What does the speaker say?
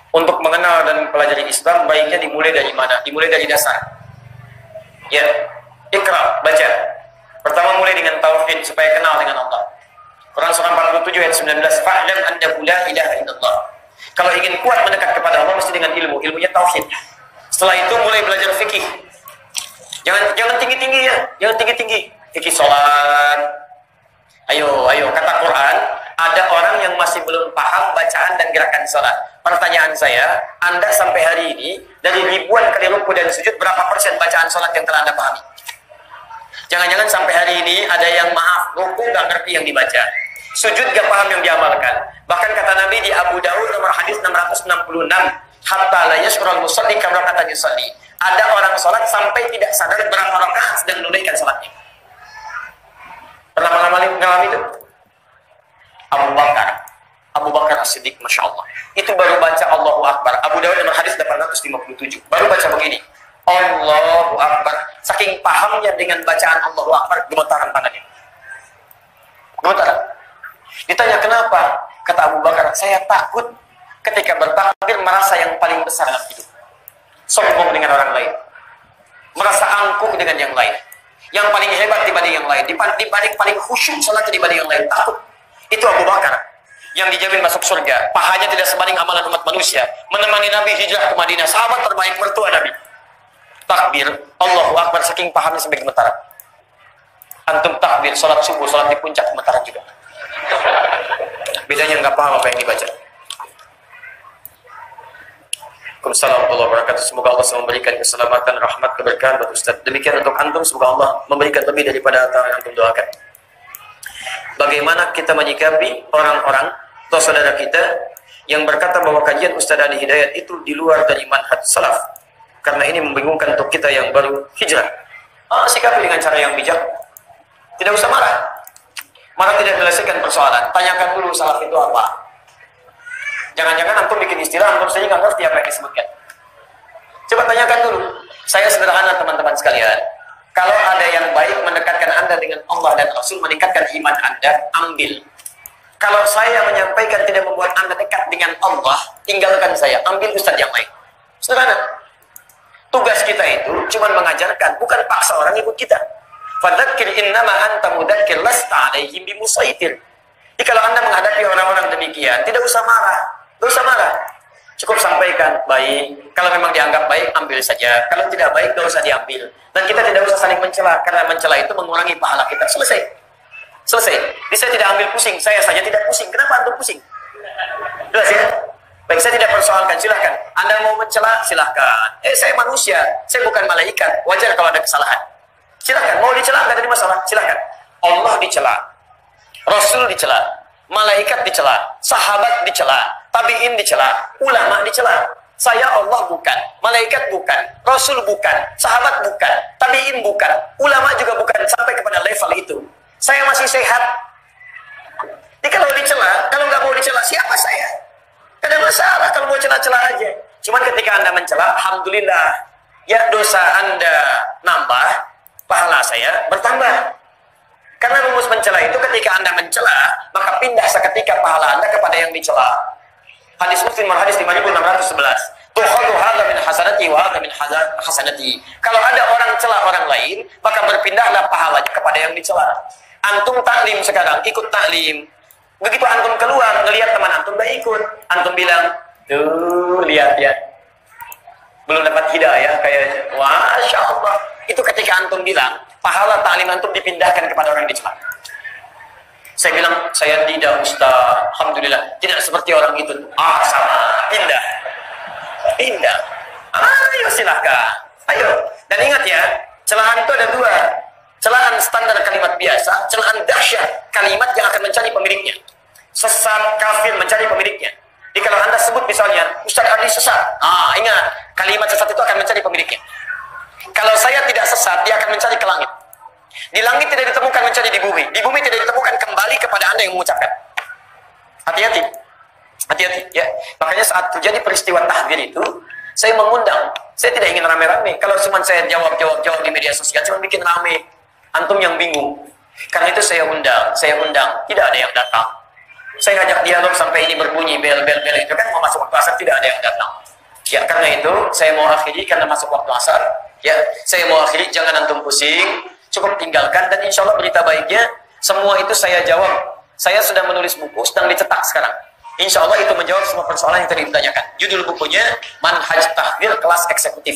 Untuk mengenal dan mempelajari Islam, baiknya dimulai dari mana? Dimulai dari dasar. Ya, Iqra, baca. Pertama mulai dengan tauhid supaya kenal dengan Allah. Quran surah 47 ayat 19, fa'lam annahu la ilaha illallah. Kalau ingin kuat mendekat kepada Allah mesti dengan ilmu, ilmunya tauhid. Setelah itu mulai belajar fikih. Jangan tinggi-tinggi ya, jangan tinggi-tinggi. Fikih salat. Ayo, kata Quran, ada orang yang masih belum paham bacaan dan gerakan salat. Pertanyaan saya, Anda sampai hari ini dari ribuan kali ruku dan sujud berapa persen bacaan salat yang telah Anda pahami? Jangan-jangan sampai hari ini ada yang maaf, ruku nggak ngerti yang dibaca, sujud gak paham yang diamalkan. Bahkan kata Nabi di Abu Dawud nomor hadis 666, hatta la yashkurul musalli kam raka'atan yusalli. Ada orang salat sampai tidak sadar berapa rakaat sedang menunaikan salatnya. Pernah mengalami itu? Abu Bakar As-Siddiq, Masya Allah. Itu baru baca Allahu Akbar. Abu Dawud nomor hadis 857. Baru baca begini. Allahu Akbar. Saking pahamnya dengan bacaan Allahu Akbar, gemetaran tangannya. Gemetaran. Ditanya kenapa? Kata Abu Bakar, saya takut ketika bertakbir merasa yang paling besar dalam hidup. Sombong dengan orang lain. Merasa angkuh dengan yang lain. Yang paling hebat dibanding yang lain. Dibanding paling khusyuk salatnya dibanding yang lain. Takut. Itu Abu Bakar yang dijamin masuk surga. Pahanya tidak sebanding amalan umat manusia. Menemani Nabi hijrah ke Madinah. Sahabat terbaik mertua Nabi. Takbir, Allahu Akbar, saking pahamnya sampai gemetaran. Antum takbir, salat subuh, salat di puncak, gemetaran juga. Bedanya nggak paham apa yang dibaca. Waalaikumsalam warahmatullahi wabarakatuh. Semoga Allah memberikan keselamatan, rahmat, keberkahan buat Ustaz. Demikian untuk antum, semoga Allah memberikan lebih daripada apa yang antum doakan. Bagaimana kita menyikapi orang-orang atau saudara kita yang berkata bahwa kajian Ustaz Ali Hidayat itu di luar dari manhaj salaf? Karena ini membingungkan untuk kita yang baru hijrah. Sikapi dengan cara yang bijak. Tidak usah marah. Marah tidak menyelesaikan persoalan. Tanyakan dulu salaf itu apa. Jangan-jangan antum bikin istilah, antum saja nggak ngerti apa yang disebutkan. Coba tanyakan dulu. Saya sederhana teman-teman sekalian. Kalau ada yang baik mendekatkan Anda dengan Allah dan Rasul, meningkatkan iman Anda, ambil. Kalau saya menyampaikan tidak membuat Anda dekat dengan Allah, tinggalkan saya. Ambil ustaz yang lain. Sederhana. Tugas kita itu cuma mengajarkan, bukan paksa orang ikut kita. Fadzakir innama anta mudzakir lasta alaihim bimusaitir. Jadi kalau Anda menghadapi orang-orang demikian, tidak usah marah. Tidak usah marah. Cukup sampaikan, baik. Kalau memang dianggap baik, ambil saja. Kalau tidak baik, tidak usah diambil. Dan kita tidak usah saling mencela, karena mencela itu mengurangi pahala kita. Selesai. Selesai. Jadi saya tidak ambil pusing, saya saja tidak pusing. Kenapa antum pusing? Jelas ya? Baik, saya tidak persoalkan, silahkan. Anda mau mencela, silahkan. Saya manusia, saya bukan malaikat. Wajar kalau ada kesalahan. Silahkan, mau dicela, nggak ada masalah. Silahkan. Allah dicela, Rasul dicela, malaikat dicela, sahabat dicela, tabi'in dicela, ulama dicela. Saya Allah bukan, malaikat bukan, Rasul bukan, sahabat bukan, tabi'in bukan, ulama juga bukan, sampai kepada level itu. Saya masih sehat. Jadi kalau dicela, kalau nggak mau dicela, siapa saya? Tidak ada masalah kalau mau celah-celah aja. Cuman ketika Anda mencela, alhamdulillah, ya dosa Anda nambah, pahala saya bertambah. Karena rumus mencela itu ketika Anda mencela, maka pindah seketika pahala Anda kepada yang dicela. Hadis Muslim hadis 5611. Tukhadu hadza min hasanati wa hadza min hasanati. Kalau ada orang cela orang lain, maka berpindahlah pahalanya kepada yang dicela. Antum taklim sekarang, ikut taklim. Begitu antum keluar, ngelihat teman antum gak ikut, antum bilang, tuh lihat ya, belum dapat hidayah kayaknya. Masya Allah. Itu ketika antum bilang, pahala taklim antum dipindahkan kepada orang yang dicela. Saya bilang, saya tidak Ustaz, alhamdulillah, tidak seperti orang itu. Sama, pindah. Pindah. Ayo silahkan. Ayo. Dan ingat ya, celahan itu ada dua. Celahan standar kalimat biasa, celahan dahsyat, kalimat yang akan mencari pemiliknya. Sesat, kafir mencari pemiliknya. Jadi kalau Anda sebut misalnya, Ustaz Ali sesat. Ingat, kalimat sesat itu akan mencari pemiliknya. Kalau saya tidak sesat, dia akan mencari ke langit. Di langit tidak ditemukan mencari di bumi tidak ditemukan kembali kepada Anda yang mengucapkan. Hati-hati. Hati-hati ya. Makanya saat terjadi peristiwa tahdir itu, saya mengundang. Saya tidak ingin rame-rame. Kalau cuma saya jawab di media sosial, cuma bikin rame. Antum yang bingung. Karena itu saya undang. Tidak ada yang datang. Saya ajak dialog sampai ini berbunyi bel-bel itu kan mau masuk waktu asar tidak ada yang datang. Ya karena itu saya mau akhiri karena masuk waktu asar. Ya saya mau akhiri, jangan antum pusing, cukup tinggalkan dan insya Allah berita baiknya semua itu saya jawab. Saya sudah menulis buku, sedang dicetak sekarang. Insya Allah itu menjawab semua persoalan yang tadi ditanyakan. Judul bukunya Manhaj Tahdzir Kelas Eksekutif.